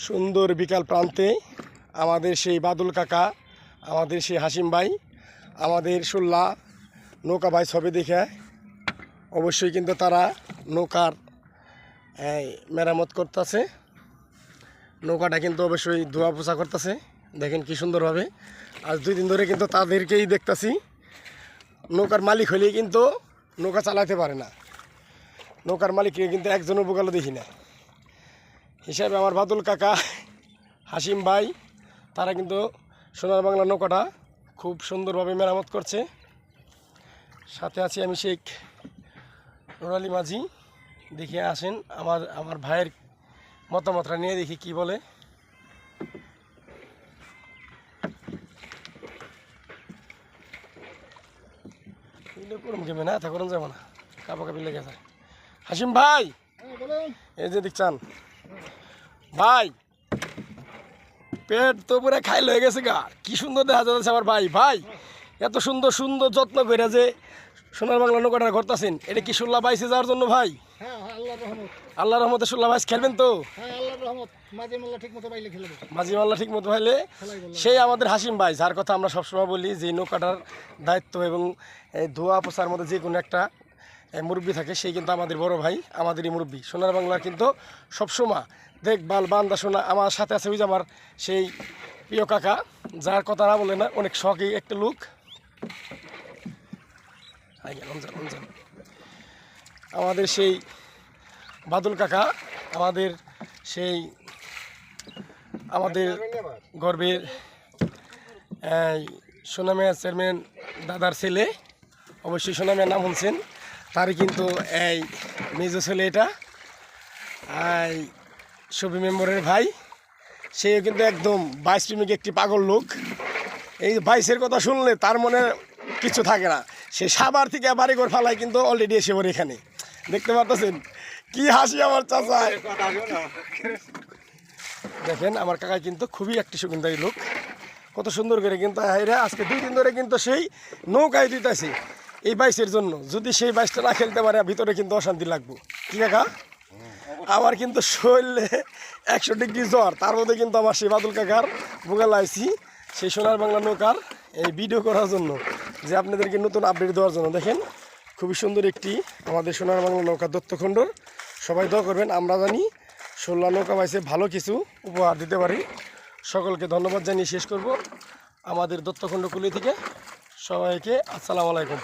সুন্দর বিকাল প্রান্তে আমাদের সেই বাদল কাকা, আমাদের সেই হাসিম ভাই, আমাদের শুল্লা নৌকা ভাই ছবি দেখে অবশ্যই কিন্তু তারা নৌকার মেরামত করতেছে। নৌকাটা কিন্তু অবশ্যই ধোয়া পোছা করতেছে। দেখেন কি সুন্দরভাবে। আজ 2 দিন ধরে কিন্তু তাদেরকেই দেখতেছি। নৌকার মালিক হলেই কিন্তু নৌকা চালাতে পারে না। নৌকার মালিককে কিন্তু একজনও বোকালো দেখি না। হিসাবে আমার বাদল কাকা, হাসিম ভাই, তারা কিন্তু সোনার বাংলা নৌকাটা খুব সুন্দরভাবে মেরামত করছে। সাথে আছি আমি শেখ নুরালী মাঝি। দেখে আসেন আমার ভাইয়ের মতামতটা নিয়ে দেখি কি বলে। না তা করুন যাবো না, কাপা কাপি লেগে যায়। হাসিম ভাই, এই যে দেখছেন ভাই, পেট তো পুরো খাইল হয়ে গেছে গা। কি সুন্দর দেখা যাচ্ছে আমার ভাই। ভাই এত সুন্দর সুন্দর যত্ন করে যে সোনার বাংলা নৌকাটা করতেছেন, এটা কি শুল্লা বাইসে যাওয়ার জন্য ভাই? আল্লাহর রহমতে শুল্লা বাইস খেলবেন তো? মাঝি মাল্লা ঠিক মতো ভাইলে সেই আমাদের হাসিম ভাই, যার কথা আমরা সবসময় বলি যে নৌকাটার দায়িত্ব এবং ধোয়া পোছার মধ্যে যে কোনো একটা মুরব্বী থাকে, সেই কিন্তু আমাদের বড় ভাই, আমাদেরই মুরব্বী। সোনার বাংলার কিন্তু সবসময় দেখভাল বান্দা শোনা আমার সাথে আছে। ওই যে আমার সেই প্রিয় কাকা, যার কথা না বলে না, অনেক শখই একটা লোক। আমাদের সেই বাদল কাকা, আমাদের সেই আমাদের গর্বের সোনামিয়া চেয়ারম্যান দাদার ছেলে, অবশ্যই সোনামিয়ার নাম শুনছেন। তারই কিন্তু এই মেজ ছেলে, এটা সবি মেম্বরের ভাই। সে কিন্তু একদম বাইশ প্রেমিক একটি পাগল লোক। এই বাইশের কথা শুনলে তার মনে কিছু থাকে না। সে সাবার থেকে বাড়ি ঘর ফালায় কিন্তু অলরেডি এসে পড়ে এখানে। দেখতে পাচ্ছেন কি হাসি আমার চাচায়। দেখেন আমার কাকা কিন্তু খুবই একটি সুগন্ধারী লোক। কত সুন্দর করে কিন্তু আজকে 2 দিন ধরে কিন্তু সেই নৌকায় দিতেছে এই বাইশের জন্য। যদি সেই বাইশটা না খেলতে পারে ভিতরে কিন্তু অশান্তি লাগবে। কি কাকা? আমার কিন্তু শরীরে 100 ডিগ্রি জ্বর, তার মধ্যে কিন্তু আমার সেই বাদল কাকার ভোগাল আইছি সেই সোনার বাংলা নৌকার এই ভিডিও করার জন্য, যে আপনাদেরকে নতুন আপডেট দেওয়ার জন্য। দেখেন খুবই সুন্দর একটি আমাদের সোনার বাংলা নৌকা দত্তখণ্ডর। সবাই দোয়া করবেন, আমরা জানি 16 নৌকা বাইসে ভালো কিছু উপহার দিতে পারি। সকলকে ধন্যবাদ জানিয়ে শেষ করব আমাদের দত্তখণ্ড কুলি থেকে। সবাইকে আসসালামু আলাইকুম।